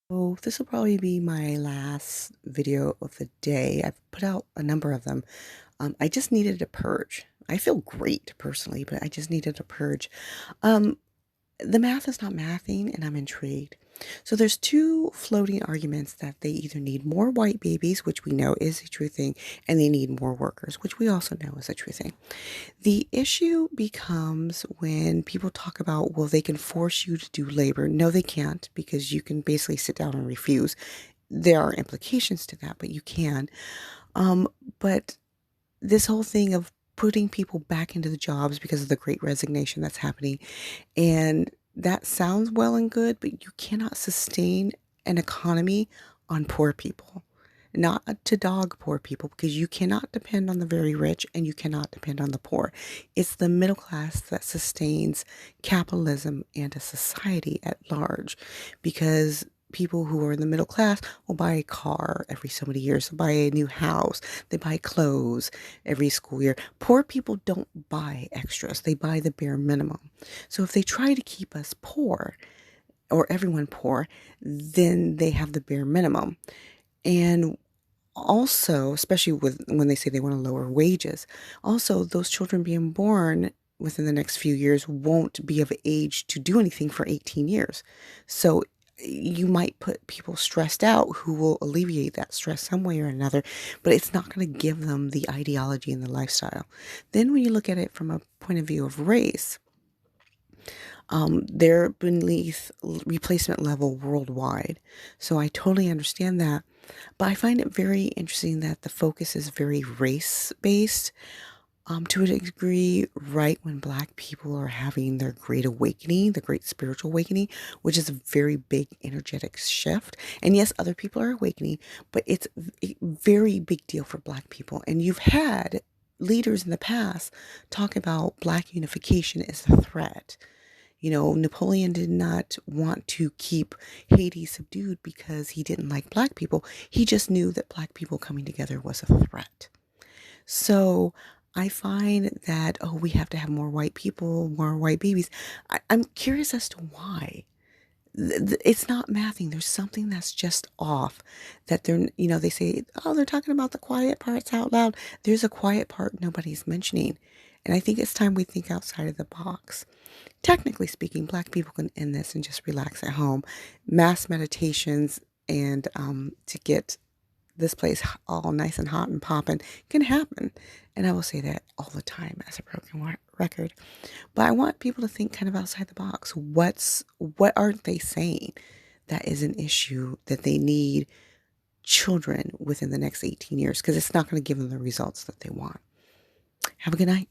Oh, this will probably be my last video of the day. I've put out a number of them. I just needed a purge. I feel great personally, but I just needed a purge. Um, the math is not mathing, and I'm intrigued. So there's two floating arguments that they either need more white babies, which we know is a true thing, and they need more workers, which we also know is a true thing. The issue becomes when people talk about, well, they can force you to do labor. No, they can't, because you can basically sit down and refuse. There are implications to that, but you can. Um, but this whole thing of putting people back into the jobs because of the great resignation that's happening, and that sounds well and good, but you cannot sustain an economy on poor people. Not to dog poor people, because you cannot depend on the very rich and you cannot depend on the poor. It's the middle class that sustains capitalism and a society at large, because people who are in the middle class will buy a car every so many years, they'll buy a new house, they buy clothes every school year. Poor people don't buy extras, they buy the bare minimum. So if they try to keep us poor, or everyone poor, then they have the bare minimum. And also, especially with when they say they want to lower wages, also those children being born within the next few years won't be of age to do anything for 18 years. So you might put people stressed out who will alleviate that stress some way or another, but it's not going to give them the ideology and the lifestyle. Then when you look at it from a point of view of race, they're beneath replacement level worldwide. So I totally understand that. But I find it very interesting that the focus is very race based, to a degree, right when Black people are having their great awakening, the great spiritual awakening, which is a very big energetic shift. And yes, other people are awakening, but it's a very big deal for Black people. And you've had leaders in the past talk about Black unification as a threat. You know, Napoleon did not want to keep Haiti subdued because he didn't like Black people. He just knew that Black people coming together was a threat. So I find that, oh, we have to have more white people, more white babies. I'm curious as to why. It's not mathing. There's something that's just off. That they say, oh, they're talking about the quiet parts out loud. There's a quiet part nobody's mentioning. And I think it's time we think outside of the box. Technically speaking, Black people can end this and just relax at home. Mass meditations and to get this place all nice and hot and popping can happen. And I will say that all the time as a broken record. But I want people to think kind of outside the box. What aren't they saying that is an issue that they need children within the next 18 years? Because it's not going to give them the results that they want. Have a good night.